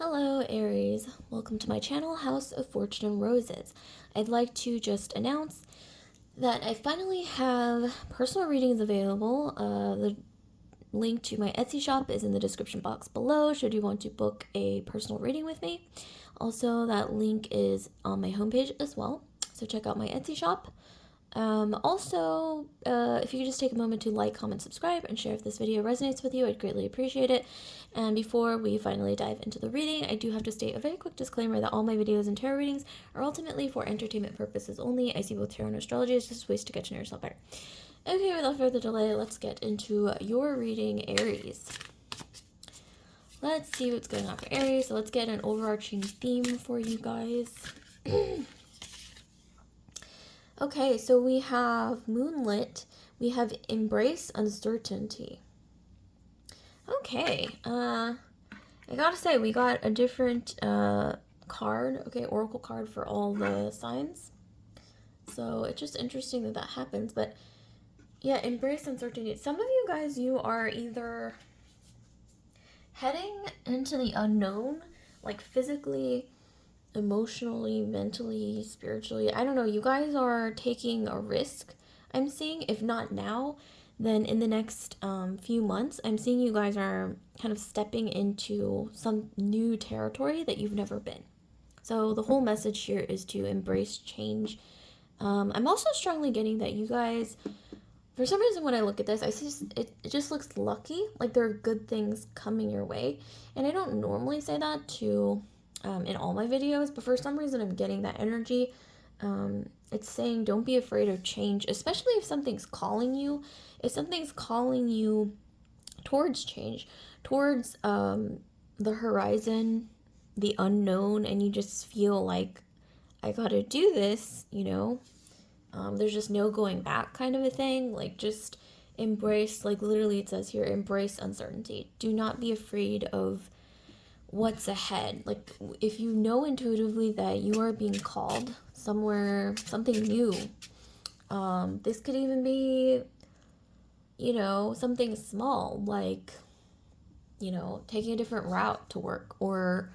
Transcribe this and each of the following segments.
Hello Aries, welcome to my channel, House of Fortune and Roses. I'd like to just announce that I finally have personal readings available. The link to my Etsy shop is in the description box below should you want to book a personal reading with me. Also, that link is on my homepage as well, so check out my Etsy shop. If you could just take a moment to like, comment, subscribe, and share if this video resonates with you, I'd greatly appreciate it. And before we finally dive into the reading, I do have to state a very quick disclaimer that all my videos and tarot readings are ultimately for entertainment purposes only. I see both tarot and astrology as just ways to get to know yourself better. Okay, without further delay, let's get into your reading, Aries. Let's see what's going on for Aries. So let's get an overarching theme for you guys. Okay, so we have Moonlit, we have Embrace Uncertainty. Okay, I gotta say, we got a different card, okay, oracle card for all the signs. So it's just interesting that that happens, but yeah, Embrace Uncertainty. Some of you guys, you are either heading into the unknown, like physically, emotionally, mentally, spiritually. I don't know, you guys are taking a risk, I'm seeing. If not now, then in the next few months, I'm seeing you guys are kind of stepping into some new territory that you've never been. So the whole message here is to embrace change. I'm also strongly getting that you guys, for some reason when I look at this, it just looks lucky, like there are good things coming your way. And I don't normally say that to in all my videos, but for some reason I'm getting that energy. It's saying don't be afraid of change, especially if something's calling you. If something's calling you towards change, towards the horizon, the unknown, and you just feel like, I gotta do this, you know, there's just no going back kind of a thing. Like, just embrace, like literally it says here, embrace uncertainty. Do not be afraid of what's ahead. Like, if you know intuitively that you are being called somewhere, something new, this could even be, you know, something small, like, you know, taking a different route to work, or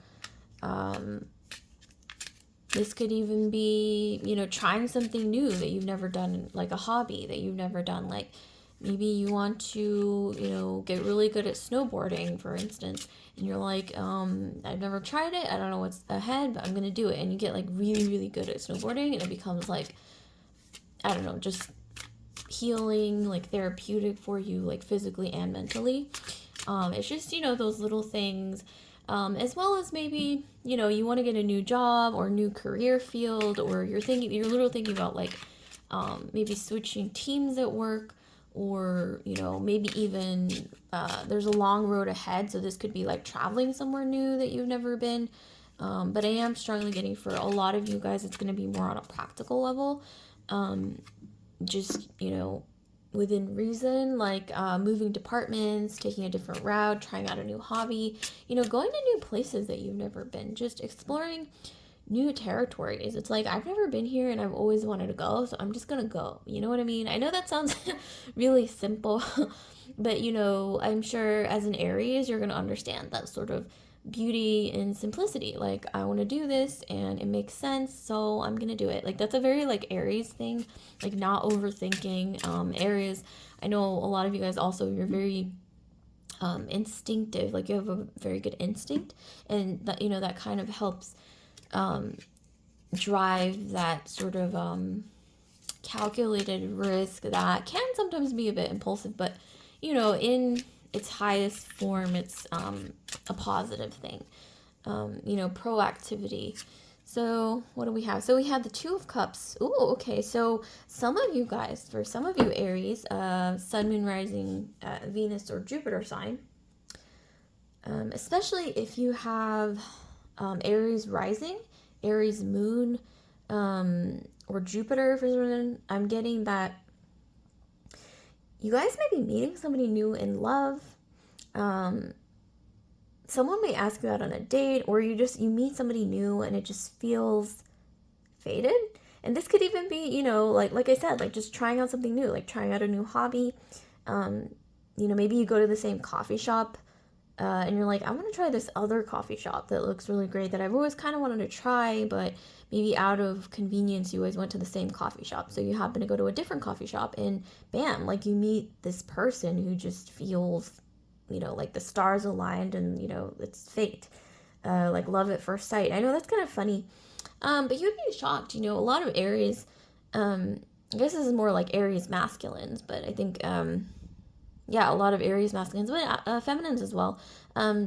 this could even be, you know, trying something new that you've never done, like a hobby that you've never done. Like, maybe you want to, you know, get really good at snowboarding, for instance, and you're like, I've never tried it, I don't know what's ahead, but I'm gonna do it. And you get like really, really good at snowboarding, and it becomes like, I don't know, just healing, like therapeutic for you, like physically and mentally. It's just, you know, those little things. As well as maybe, you know, you want to get a new job or new career field, or you're literally thinking about like maybe switching teams at work, or, you know, maybe even there's a long road ahead, so this could be like traveling somewhere new that you've never been. But I am strongly getting, for a lot of you guys, it's going to be more on a practical level. Just, you know, within reason, like moving departments, taking a different route, trying out a new hobby, you know, going to new places that you've never been, just exploring new territories. It's like, I've never been here and I've always wanted to go, so I'm just gonna go. You know what I mean? I know that sounds really simple, but, you know, I'm sure as an Aries, you're gonna understand that sort of beauty and simplicity. Like, I want to do this and it makes sense, so I'm gonna do it. Like, that's a very like Aries thing, like not overthinking. Aries, I know a lot of you guys also, you're very instinctive, like you have a very good instinct, and that, you know, that kind of helps drive that sort of calculated risk that can sometimes be a bit impulsive, but, you know, in its highest form, it's a positive thing. You know, proactivity. So what do we have? So we have the Two of Cups. Ooh, okay. So some of you guys, for some of you Aries, Sun, Moon, Rising, Venus, or Jupiter sign, especially if you have Aries Rising, Aries Moon, or Jupiter, for some reason, I'm getting that you guys may be meeting somebody new in love. Someone may ask you out on a date, or you meet somebody new and it just feels fated. And this could even be, you know, like I said, like just trying out something new, like trying out a new hobby. You know, maybe you go to the same coffee shop and you're like, I want to try this other coffee shop that looks really great that I've always kind of wanted to try, but maybe out of convenience, you always went to the same coffee shop. So you happen to go to a different coffee shop, and bam, like you meet this person who just feels, like the stars aligned, and, it's fate. Like love at first sight. I know that's kind of funny. But you'd be shocked, a lot of Aries, I guess this is more like Aries masculines, but I think, yeah, a lot of Aries masculines, but feminines as well,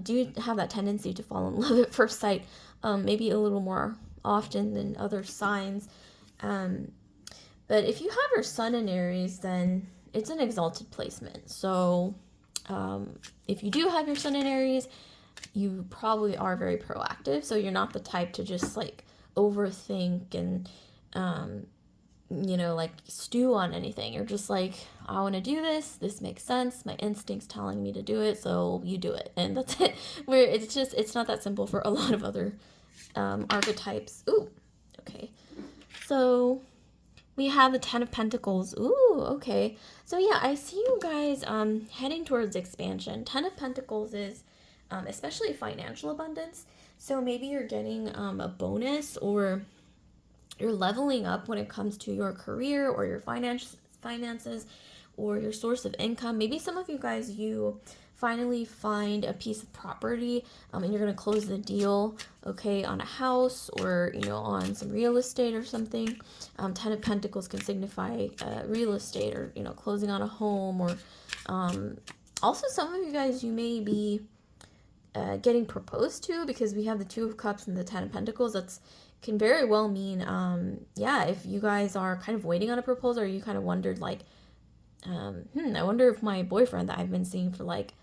do have that tendency to fall in love at first sight, maybe a little more often than other signs. But if you have your sun in Aries, then it's an exalted placement. So if you do have your sun in Aries, you probably are very proactive. So you're not the type to just like overthink and like stew on anything. You're just like, I want to do this. This makes sense. My instinct's telling me to do it, so you do it, and that's it. Where it's not that simple for a lot of other archetypes. Ooh, okay. So we have the Ten of Pentacles. Ooh, okay. So yeah, I see you guys heading towards expansion. Ten of Pentacles is especially financial abundance. So maybe you're getting a bonus, or you're leveling up when it comes to your career or your finances or your source of income. Maybe some of you guys, you finally find a piece of property and you're going to close the deal, okay, on a house or, on some real estate or something. Ten of Pentacles can signify real estate or, closing on a home, or also some of you guys, you may be getting proposed to, because we have the Two of Cups and the Ten of Pentacles. That's can very well mean, if you guys are kind of waiting on a proposal, or you kind of wondered like, I wonder if my boyfriend that I've been seeing for like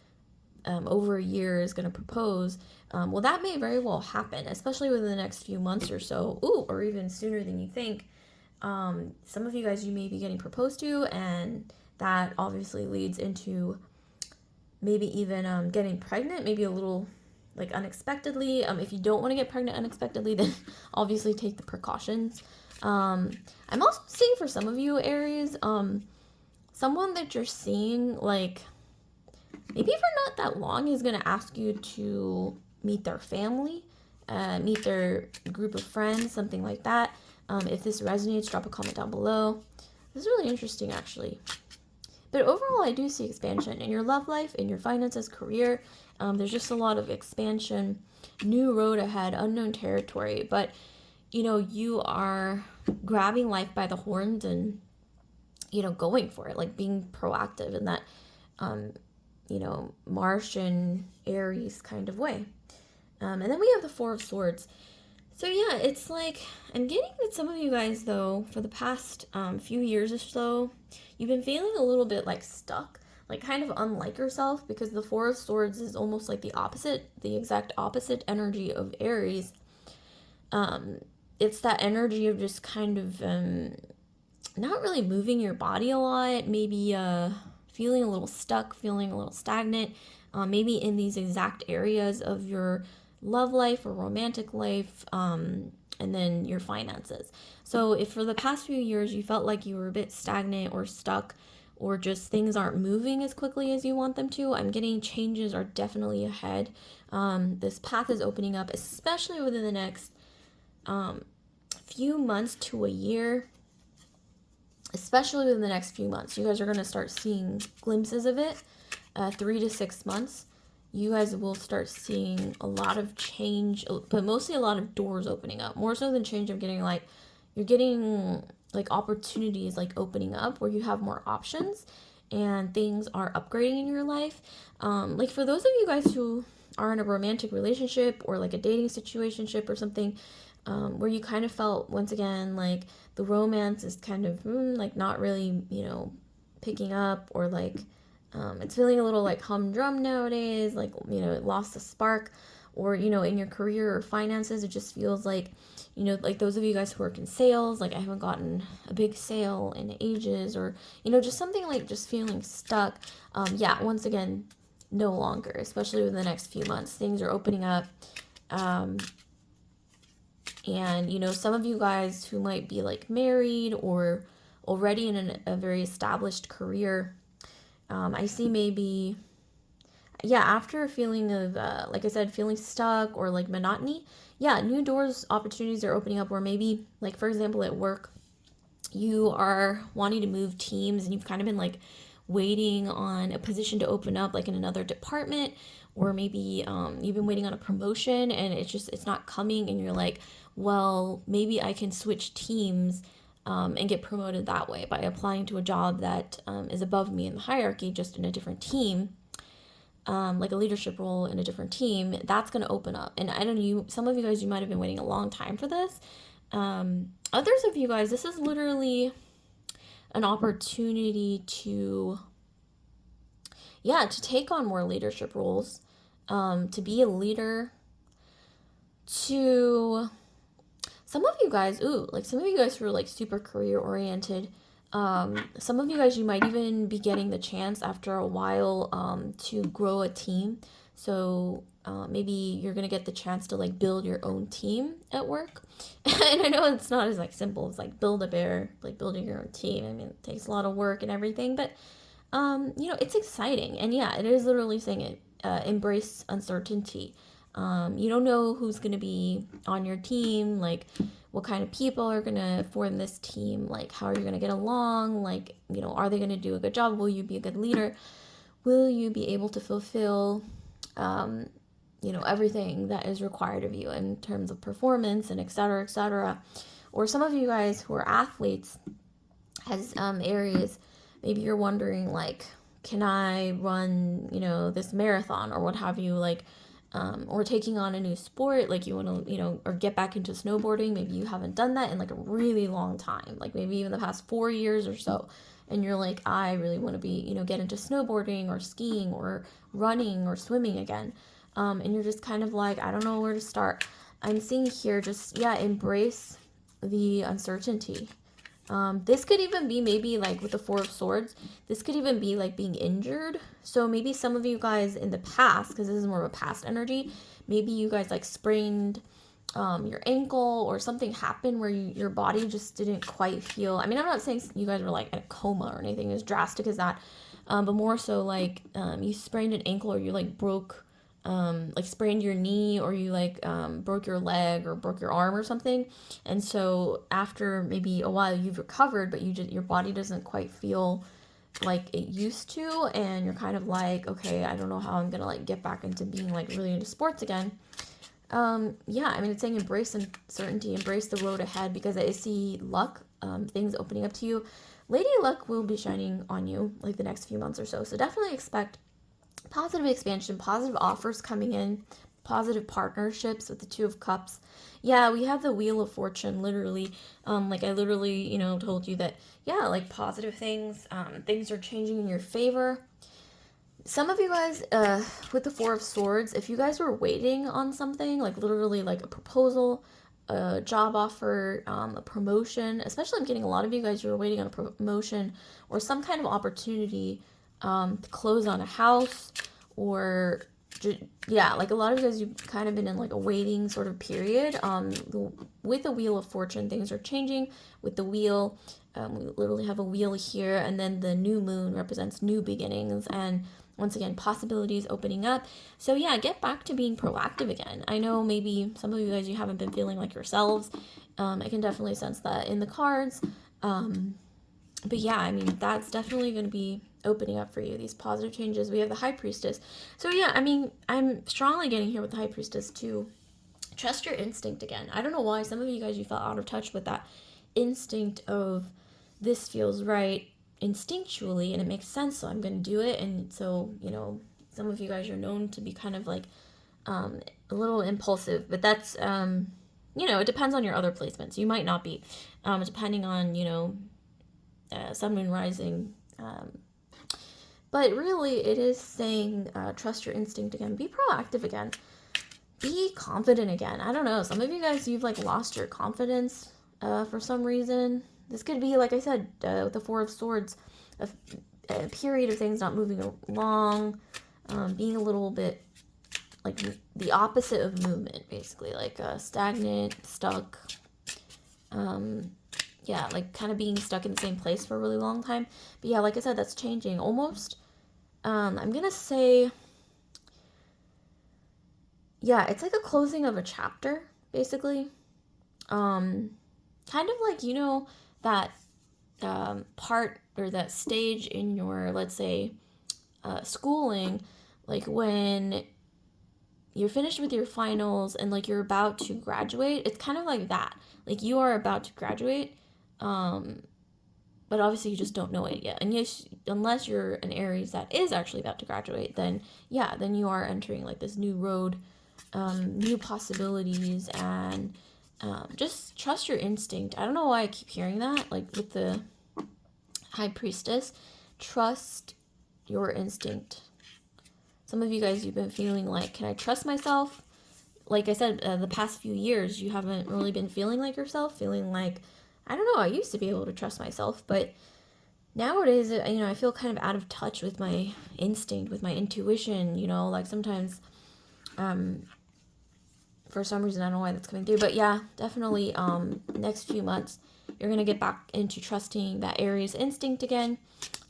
over a year is going to propose. Well, that may very well happen, especially within the next few months or so. Ooh, or even sooner than you think. Some of you guys, you may be getting proposed to, and that obviously leads into maybe even getting pregnant, maybe a little like unexpectedly. If you don't want to get pregnant unexpectedly, then obviously take the precautions. I'm also seeing for some of you, Aries, someone that you're seeing, like maybe for not that long, is going to ask you to meet their family, meet their group of friends, something like that. If this resonates, drop a comment down below. This is really interesting, actually. But overall, I do see expansion in your love life, in your finances, career. There's just a lot of expansion, new road ahead, unknown territory. But, you are grabbing life by the horns and, going for it, like being proactive in that, Martian Aries kind of way. And then we have the Four of Swords. So yeah, it's like, I'm getting that some of you guys, though, for the past few years or so, you've been feeling a little bit like stuck, like kind of unlike yourself, because the Four of Swords is almost like the exact opposite energy of Aries. It's that energy of just kind of not really moving your body a lot, maybe feeling a little stuck, feeling a little stagnant, maybe in these exact areas of your love life or romantic life, and then your finances. So if for the past few years you felt like you were a bit stagnant or stuck, or just things aren't moving as quickly as you want them to, I'm getting changes are definitely ahead. This path is opening up, especially within the next few months to a year. Especially within the next few months, you guys are going to start seeing glimpses of it. 3 to 6 months, you guys will start seeing a lot of change, but mostly a lot of doors opening up. More so than change, I'm getting like, you're getting like opportunities like opening up where you have more options and things are upgrading in your life. Like for those of you guys who are in a romantic relationship or like a dating situationship or something, where you kind of felt, once again, like the romance is kind of like not really, picking up, or like it's feeling a little like humdrum nowadays, like, it lost the spark, or, in your career or finances, it just feels like, like those of you guys who work in sales, like I haven't gotten a big sale in ages, or, just something like just feeling stuck. Yeah, once again, no longer, especially within the next few months, things are opening up. And, some of you guys who might be like married or already in a very established career, I see maybe, yeah, after a feeling of, like I said, feeling stuck or like monotony, yeah, new doors, opportunities are opening up where maybe, like, for example, at work, you are wanting to move teams and you've kind of been like waiting on a position to open up like in another department, or maybe you've been waiting on a promotion and it's not coming, and you're like, well, maybe I can switch teams and get promoted that way by applying to a job that is above me in the hierarchy, just in a different team, like a leadership role in a different team. That's going to open up. And I don't know, some of you guys, you might have been waiting a long time for this. Others of you guys, this is literally an opportunity to, yeah, to take on more leadership roles, to be a leader, to some of you guys, like some of you guys who are like super career oriented. Some of you guys, you might even be getting the chance after a while to grow a team. So maybe you're gonna get the chance to like build your own team at work. And I know it's not as like simple as like build a bear, like building your own team. I mean, it takes a lot of work and everything, but it's exciting. And yeah, it is literally saying it. Embrace uncertainty. You don't know who's going to be on your team, like what kind of people are going to form this team, like how are you going to get along, like, are they going to do a good job? Will you be a good leader? Will you be able to fulfill, everything that is required of you in terms of performance and et cetera, et cetera. Or some of you guys who are athletes, as Aries, maybe you're wondering, like, can I run, this marathon or what have you, like, or taking on a new sport, like you want to, or get back into snowboarding. Maybe you haven't done that in like a really long time, like maybe even the past 4 years or so. And you're like, I really want to be, get into snowboarding or skiing or running or swimming again. And you're just kind of like, I don't know where to start. I'm seeing here just, yeah, embrace the uncertainty. This could even be maybe like with the Four of Swords, this could even be like being injured. So maybe some of you guys in the past, because this is more of a past energy, maybe you guys like sprained your ankle or something happened where your body just didn't quite feel. I mean, I'm not saying you guys were like in a coma or anything as drastic as that, but more so like you sprained an ankle, or you like broke, like sprained your knee, or you like broke your leg or broke your arm or something. And so after maybe a while you've recovered, but your body doesn't quite feel like it used to, and you're kind of like, okay, I don't know how I'm gonna like get back into being like really into sports again. Yeah, I mean, it's saying embrace uncertainty, embrace the road ahead, because I see luck, things opening up to you. Lady Luck will be shining on you like the next few months or so. So definitely expect positive expansion, positive offers coming in, positive partnerships with the Two of Cups. Yeah, we have the Wheel of Fortune, literally. Like I literally, told you that, yeah, like positive things, things are changing in your favor. Some of you guys, with the Four of Swords, if you guys were waiting on something, like literally like a proposal, a job offer, a promotion, especially I'm getting a lot of you guys who are waiting on a promotion or some kind of opportunity to close on a house, or yeah, like a lot of you guys, you've kind of been in like a waiting sort of period. With the Wheel of Fortune, things are changing. With the wheel, we literally have a wheel here, and then the new moon represents new beginnings, and once again, possibilities opening up. So yeah, get back to being proactive again. I know maybe some of you guys, you haven't been feeling like yourselves. I can definitely sense that in the cards. But yeah, I mean, that's definitely going to be opening up for you, these positive changes. We have the High Priestess. So yeah, I mean, I'm strongly getting here with the High Priestess to trust your instinct again. I don't know why some of you guys, you felt out of touch with that instinct of this feels right instinctually and it makes sense, so I'm going to do it. And so, some of you guys are known to be kind of like a little impulsive, but that's, it depends on your other placements. You might not be, depending on, sun, moon, rising. But really, it is saying trust your instinct again. Be proactive again. Be confident again. I don't know. Some of you guys, you've like lost your confidence for some reason. This could be, like I said, with the Four of Swords, a period of things not moving along, being a little bit like the opposite of movement, basically, like stagnant, stuck. Yeah, like kind of being stuck in the same place for a really long time. But yeah, like I said, that's changing almost. I'm gonna say yeah, it's like a closing of a chapter, basically. Um, Kind of like, that part or that stage in your, let's say, schooling, like when you're finished with your finals and like you're about to graduate. It's kind of like that. Like you are about to graduate, um, but obviously you just don't know it yet. And yes, unless you're an Aries that is actually about to graduate, then yeah, then you are entering like this new road, new possibilities, and just trust your instinct. I don't know why I keep hearing that, like with the High Priestess. Trust your instinct. Some of you guys, you've been feeling like, can I trust myself? Like I said, the past few years, you haven't really been feeling like yourself, feeling like, I don't know, I used to be able to trust myself, but nowadays, I feel kind of out of touch with my instinct, with my intuition, like sometimes, um, for some reason, I don't know why that's coming through, but yeah, definitely, next few months, you're going to get back into trusting that Aries instinct again.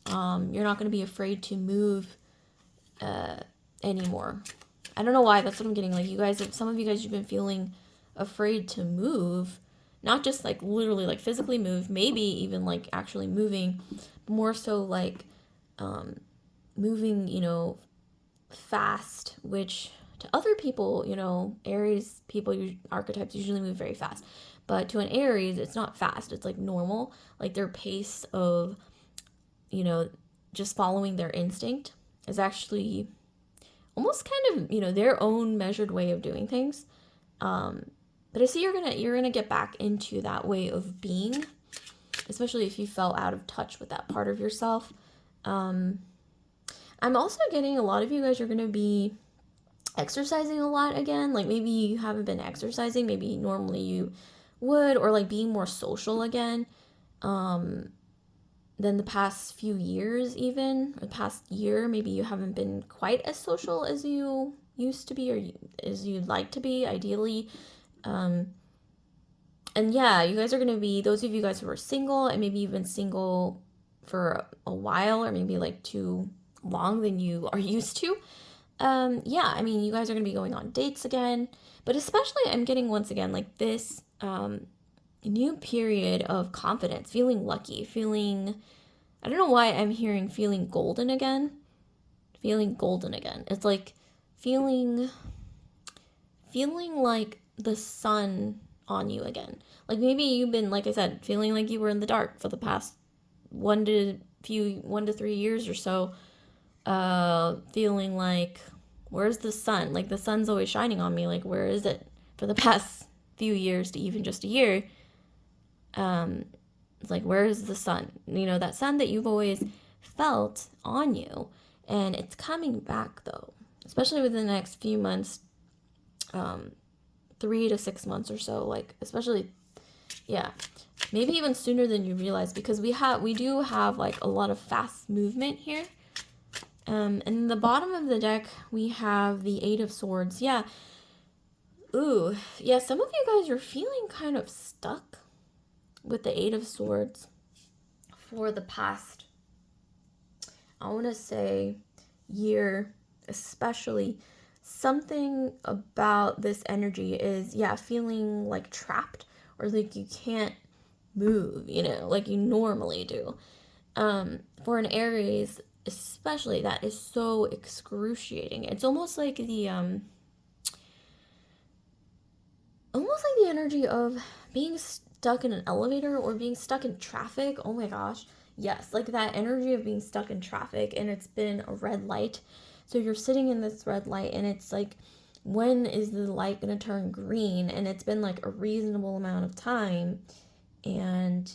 You're not going to be afraid to move, anymore. I don't know why, that's what I'm getting. Like, you guys, some of you guys, you've been feeling afraid to move, not just like literally like physically move, maybe even like actually moving, more so like moving, fast, which to other people, Aries people, archetypes usually move very fast. But to an Aries, it's not fast, it's like normal, like their pace of, you know, just following their instinct is actually almost kind of, their own measured way of doing things. But I see you're gonna get back into that way of being, especially if you fell out of touch with that part of yourself. Um, I'm also getting a lot of you guys are gonna be exercising a lot again. Like maybe you haven't been exercising, maybe normally you would, or like being more social again. Um, than the past few years, even or the past year. Maybe you haven't been quite as social as you used to be, or as you'd like to be, ideally. Um, and yeah, you guys are going to be, those of you guys who are single, and maybe you've been single for a while, or maybe like too long than you are used to. Yeah, I mean, you guys are going to be going on dates again, but especially I'm getting once again like this new period of confidence, feeling lucky, feeling, I don't know why I'm hearing feeling golden again. Feeling golden again. It's like feeling like the sun on you again. Like maybe you've been, like I said, feeling like you were in the dark for the past 1 to 3 years or so. Feeling like, where's the sun? Like the sun's always shining on me. Like where is it? For the past few years to even just a year. It's like, where is the sun? That sun that you've always felt on you. And it's coming back though, especially within the next few months, 3 to 6 months or so. Like, especially, yeah, maybe even sooner than you realize, because we do have like a lot of fast movement here. And in the bottom of the deck, we have the Eight of Swords. Yeah. Ooh, yeah, some of you guys are feeling kind of stuck with the Eight of Swords for the past, I want to say, year, especially. Something about this energy is, yeah, feeling like trapped, or like you can't move, like you normally do. For an Aries, especially, that is so excruciating. It's almost like the energy of being stuck in an elevator or being stuck in traffic. Oh my gosh. Yes, like that energy of being stuck in traffic and it's been a red light. So you're sitting in this red light and it's like, when is the light going to turn green? And it's been like a reasonable amount of time. And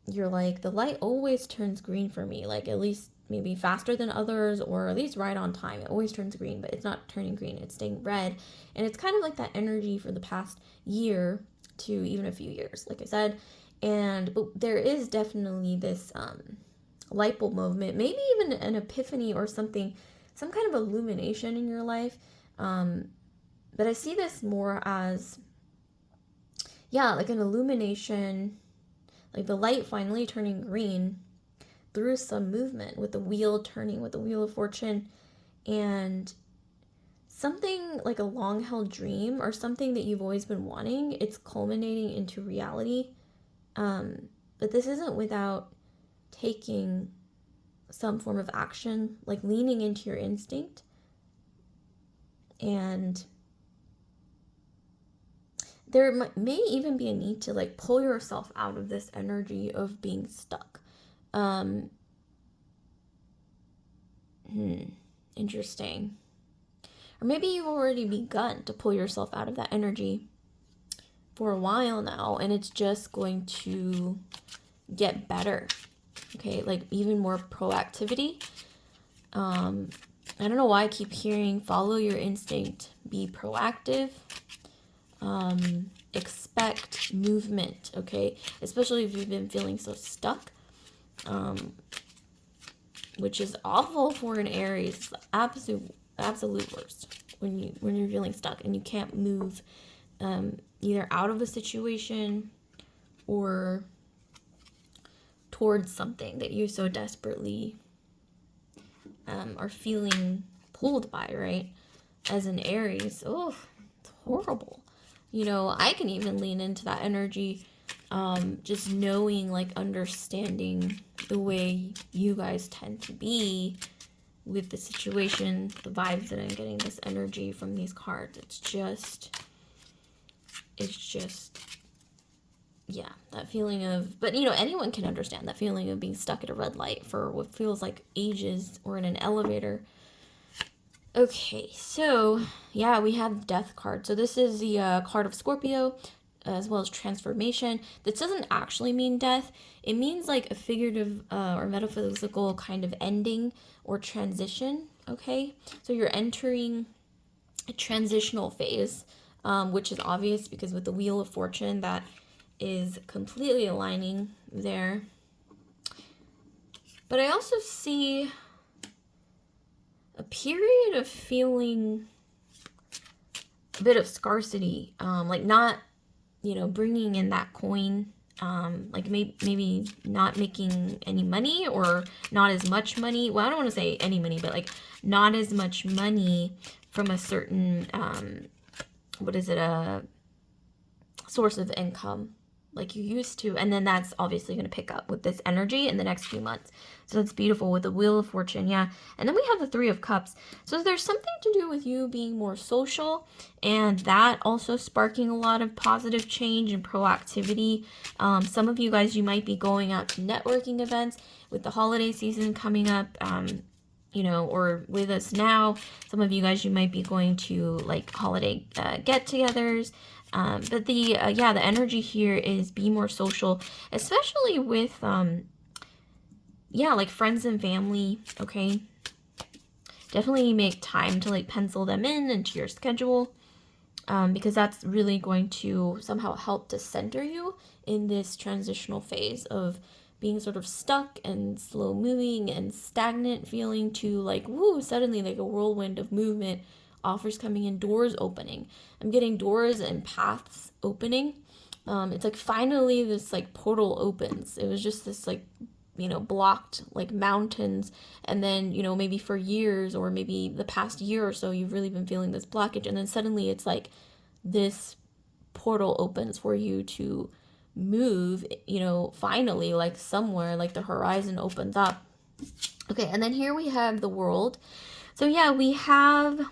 you're like, the light always turns green for me. Like at least maybe faster than others, or at least right on time. It always turns green, but it's not turning green. It's staying red. And it's kind of like that energy for the past year to even a few years, like I said. But there is definitely this light bulb movement, maybe even an epiphany or something, some kind of illumination in your life. But I see this more as, yeah, like an illumination, like the light finally turning green through some movement, with the wheel turning, with the wheel of fortune. And something like a long held dream or something that you've always been wanting, it's culminating into reality. But this isn't without taking some form of action, like leaning into your instinct. And there may even be a need to like pull yourself out of this energy of being stuck. Interesting. Or maybe you've already begun to pull yourself out of that energy for a while now, and it's just going to get better. Okay, like even more proactivity. I don't know why I keep hearing follow your instinct, be proactive, expect movement, okay? Especially if you've been feeling so stuck, which is awful for an Aries. It's the absolute worst when you're feeling stuck and you can't move either out of a situation or towards something that you so desperately are feeling pulled by, right? As an Aries, oh, it's horrible. You know, I can even lean into that energy, just knowing, like, understanding the way you guys tend to be with the situation, the vibes that I'm getting, this energy from these cards. It's just, yeah, that feeling of, but you know, anyone can understand that feeling of being stuck at a red light for what feels like ages, or in an elevator. Okay, so yeah, we have Death card. So this is the card of Scorpio, as well as transformation. This doesn't actually mean death. It means like a figurative or metaphysical kind of ending or transition. Okay, so you're entering a transitional phase, which is obvious because with the Wheel of Fortune, that is completely aligning there. But I also see a period of feeling a bit of scarcity, like not, you know, bringing in that coin, like maybe not making any money or not as much money. Well, I don't want to say any money, but like not as much money from a certain, a source of income like you used to. And then that's obviously going to pick up with this energy in the next few months. So that's beautiful with the Wheel of Fortune, yeah. And then we have the Three of Cups. So there's something to do with you being more social, and that also sparking a lot of positive change and proactivity. Some of you guys, you might be going out to networking events with the holiday season coming up, you know, or with us now. Some of you guys, you might be going to like holiday get-togethers. But the energy here is be more social, especially with, like friends and family, okay? Definitely make time to like pencil them in into your schedule, because that's really going to somehow help to center you in this transitional phase of being sort of stuck and slow moving and stagnant feeling to like, woo, suddenly like a whirlwind of movement, offers coming in, doors opening. I'm getting doors and paths opening. It's like finally this like portal opens. It was just this like, you know, blocked like mountains, and then, you know, maybe for years or maybe the past year or so you've really been feeling this blockage, and then suddenly it's like this portal opens for you to move, you know, finally, like somewhere, like the horizon opens up. Okay, and then here we have the World. So yeah, we have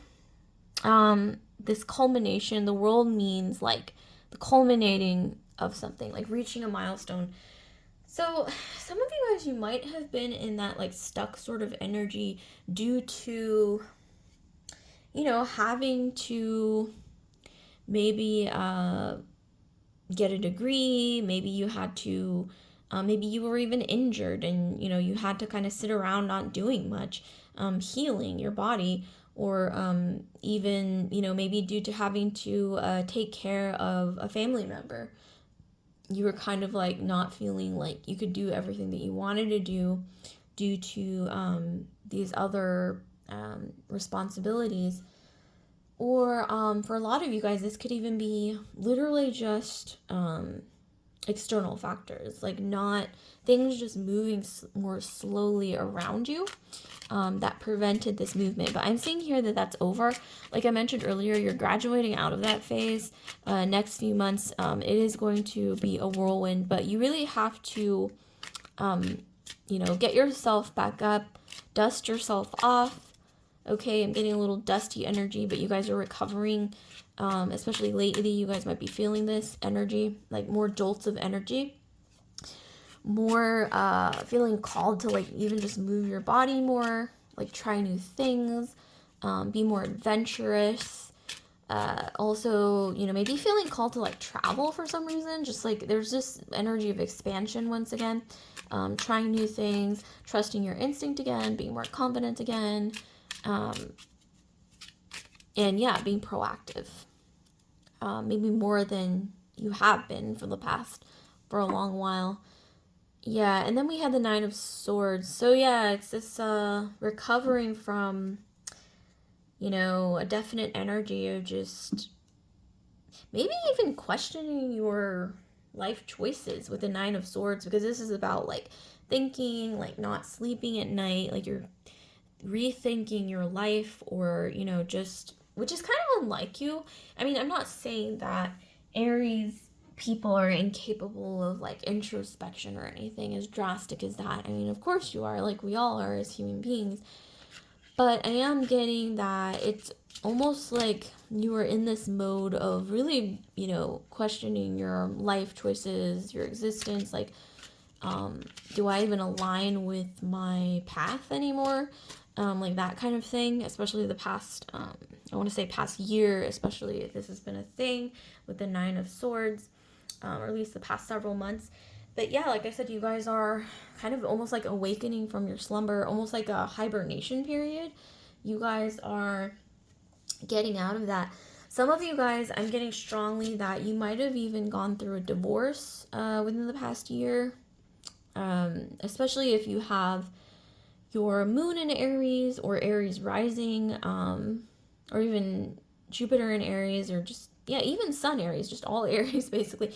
this culmination. The World means like the culminating of something, like reaching a milestone. So some of you guys, you might have been in that like stuck sort of energy due to, you know, having to maybe get a degree. Maybe you had to, maybe you were even injured and, you know, you had to kind of sit around not doing much, healing your body, or even, you know, maybe due to having to take care of a family member. You were kind of like not feeling like you could do everything that you wanted to do due to these other responsibilities. Or for a lot of you guys, this could even be literally just external factors, like not things just moving more slowly around you, that prevented this movement. But I'm seeing here that that's over. Like I mentioned earlier, you're graduating out of that phase. Next few months, it is going to be a whirlwind, but you really have to, get yourself back up, dust yourself off. Okay, I'm getting a little dusty energy, but you guys are recovering. Especially lately, you guys might be feeling this energy, like more jolts of energy, more feeling called to like even just move your body more, like try new things, be more adventurous. Also, maybe feeling called to like travel for some reason, just like there's this energy of expansion once again, trying new things, trusting your instinct again, being more confident again, and yeah, being proactive. Maybe more than you have been for a long while. Yeah, and then we had the Nine of Swords. So yeah, it's this recovering from, a definite energy of just maybe even questioning your life choices with the Nine of Swords, because this is about like thinking, like not sleeping at night, like you're rethinking your life, or just, which is kind of unlike you. I mean, I'm not saying that Aries people are incapable of like introspection or anything as drastic as that. I mean, of course you are, like we all are as human beings, but I am getting that it's almost like you are in this mode of really, questioning your life choices, your existence, like, do I even align with my path anymore? Like that kind of thing, especially the past, I want to say past year, especially if this has been a thing with the Nine of Swords, or at least the past several months. But yeah, like I said, you guys are kind of almost like awakening from your slumber, almost like a hibernation period. You guys are getting out of that. Some of you guys, I'm getting strongly that you might have even gone through a divorce within the past year, especially if you have your moon in Aries or Aries rising, or even Jupiter in Aries, or just, yeah, even Sun Aries, just all Aries basically.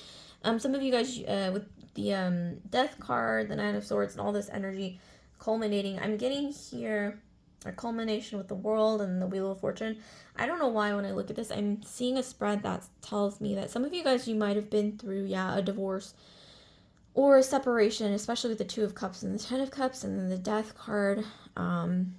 Some of you guys with the Death card, the Nine of Swords, and all this energy culminating, I'm getting here a culmination with the World and the Wheel of Fortune. I don't know why when I look at this, I'm seeing a spread that tells me that some of you guys, you might have been through, yeah, a divorce or a separation, especially with the Two of Cups and the Ten of Cups and then the Death card. And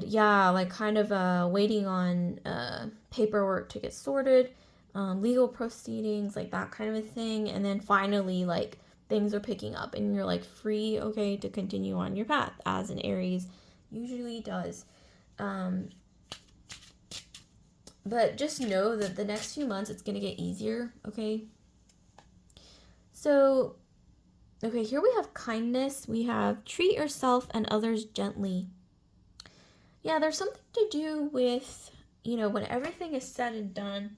yeah, like kind of waiting on paperwork to get sorted, legal proceedings, like that kind of a thing. And then finally, like things are picking up and you're like free, okay, to continue on your path, as an Aries usually does. But just know that the next few months it's going to get easier, okay? So, okay, here we have kindness. We have treat yourself and others gently. Yeah, there's something to do with, when everything is said and done,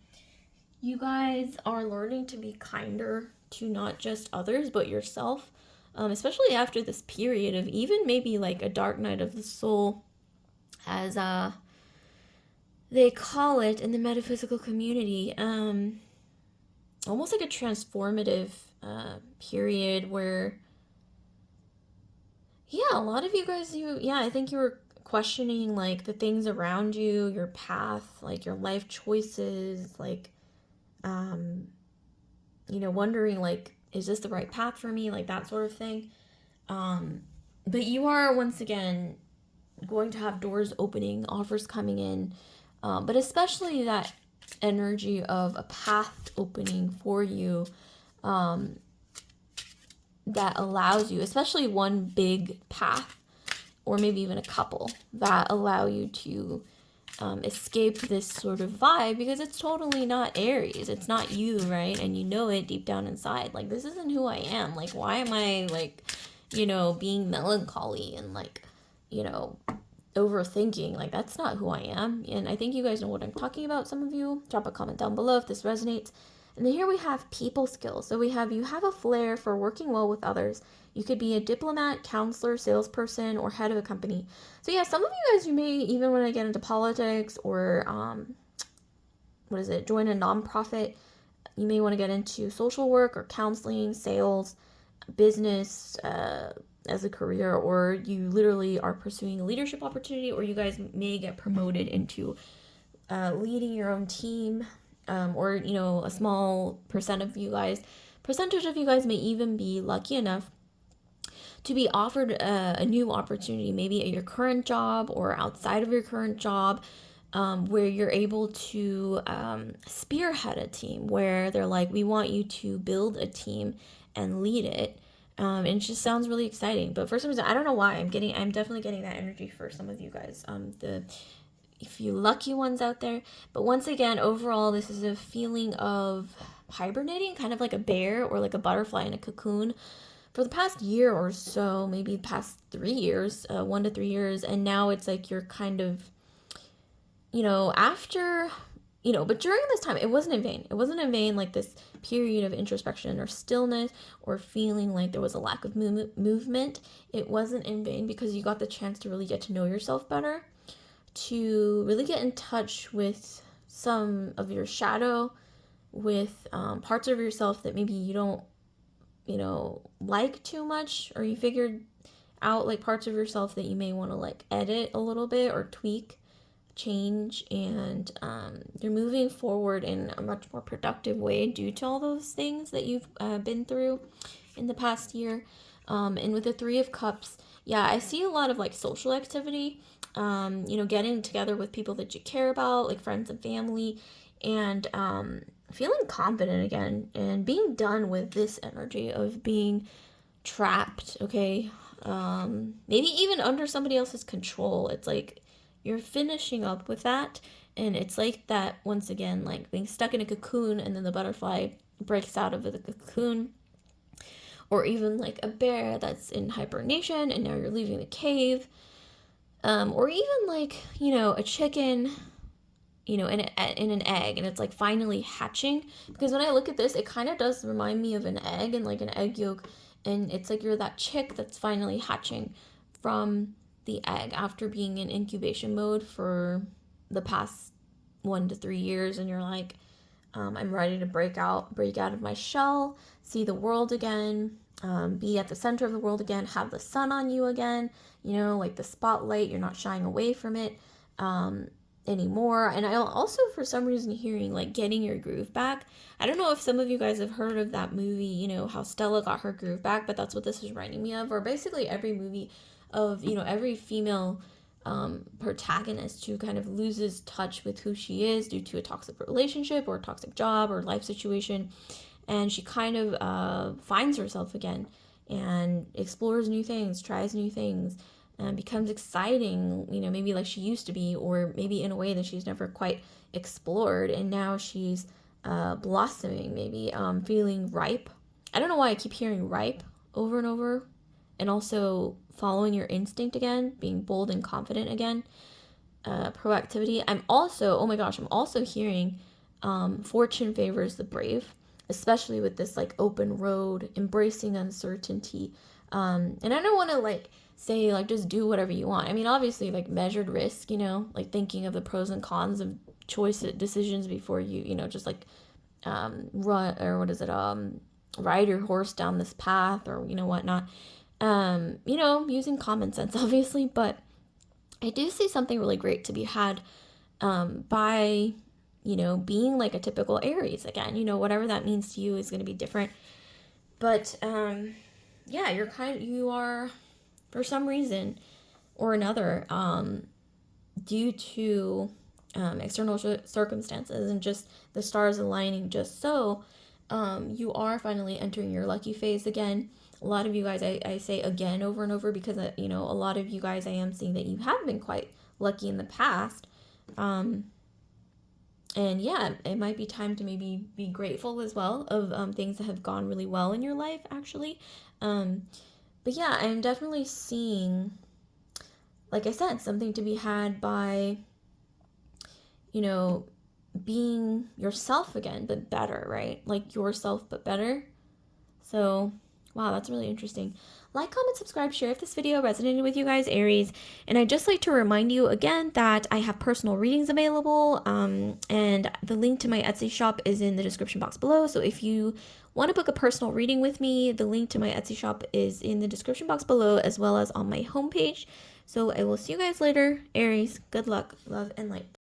you guys are learning to be kinder to not just others, but yourself. Especially after this period of even maybe like a dark night of the soul, as they call it in the metaphysical community. Almost like a transformative period where, yeah, a lot of you guys, I think you were questioning like the things around you, your path, like your life choices, like, wondering like, is this the right path for me? Like that sort of thing. But you are once again going to have doors opening, offers coming in, but especially that energy of a path opening for you, that allows you, especially one big path, or maybe even a couple, that allow you to escape this sort of vibe, because it's totally not Aries. It's not you, right? And you know it deep down inside. Like, this isn't who I am. Like, why am I, like, being melancholy and, like, overthinking? Like, that's not who I am. And I think you guys know what I'm talking about, some of you. Drop a comment down below if this resonates. And then here we have people skills. So you have a flair for working well with others. You could be a diplomat, counselor, salesperson, or head of a company. So yeah, some of you guys, you may even want to get into politics or, join a nonprofit. you may want to get into social work or counseling, sales, business, as a career, or you literally are pursuing a leadership opportunity, or you guys may get promoted into leading your own team, or a small percentage of you guys may even be lucky enough to be offered a new opportunity, maybe at your current job or outside of your current job, where you're able to spearhead a team, where they're like, we want you to build a team and lead it. And it just sounds really exciting. But for some reason, I don't know why, I'm definitely getting that energy for some of you guys. The few lucky ones out there. But once again, overall, this is a feeling of hibernating, kind of like a bear or like a butterfly in a cocoon for the past year or so, maybe the past 3 years, 1 to 3 years. And now it's like you're kind of, after, but during this time, it wasn't in vain. It wasn't in vain, like this period of introspection or stillness or feeling like there was a lack of movement. It wasn't in vain because you got the chance to really get to know yourself better, to really get in touch with some of your shadow, with parts of yourself that maybe you don't, like too much, or you figured out like parts of yourself that you may want to like edit a little bit or tweak, change, and you're moving forward in a much more productive way due to all those things that you've been through in the past year. And with the Three of Cups, yeah, I see a lot of like social activity, getting together with people that you care about, like friends and family, and feeling confident again, and being done with this energy of being trapped, okay? Maybe even under somebody else's control. It's like you're finishing up with that, and it's like that, once again, like being stuck in a cocoon and then the butterfly breaks out of the cocoon, or even like a bear that's in hibernation and now you're leaving the cave, or even like a chicken in an egg, and it's like finally hatching. Because when I look at this, it kind of does remind me of an egg and like an egg yolk, and it's like you're that chick that's finally hatching from the egg after being in incubation mode for the past 1 to 3 years, and you're like, I'm ready to break out of my shell, see the world again, be at the center of the world again, have the sun on you again, like the spotlight, you're not shying away from it anymore. And I also, for some reason, hearing like getting your groove back. I don't know if some of you guys have heard of that movie, how Stella got her groove back, but that's what this is reminding me of. Or basically every movie of, every female protagonist who kind of loses touch with who she is due to a toxic relationship or a toxic job or life situation, and she kind of finds herself again and explores new things, tries new things, and becomes exciting, maybe like she used to be, or maybe in a way that she's never quite explored, and now she's blossoming, maybe feeling ripe. I don't know why I keep hearing ripe over and over, and also following your instinct again, being bold and confident again, proactivity. I'm also hearing fortune favors the brave, especially with this like open road, embracing uncertainty. And I don't want to like say like just do whatever you want. I mean, obviously like measured risk, like thinking of the pros and cons of decisions before you, just like run, or ride your horse down this path, or whatnot. Using common sense, obviously, but I do see something really great to be had by, being like a typical Aries again. Whatever that means to you is going to be different. But yeah, you are, for some reason or another, due to external circumstances and just the stars aligning just so, you are finally entering your lucky phase again. A lot of you guys, I say again over and over because, a lot of you guys, I am seeing that you have been quite lucky in the past. And yeah, it might be time to maybe be grateful as well of things that have gone really well in your life, actually. But yeah, I'm definitely seeing, like I said, something to be had by, being yourself again, but better, right? Like yourself, but better. So, wow, that's really interesting. Like, comment, subscribe, share if this video resonated with you guys, Aries. And I'd just like to remind you again that I have personal readings available. And the link to my Etsy shop is in the description box below. So if you want to book a personal reading with me, the link to my Etsy shop is in the description box below, as well as on my homepage. So I will see you guys later. Aries, good luck, love, and light.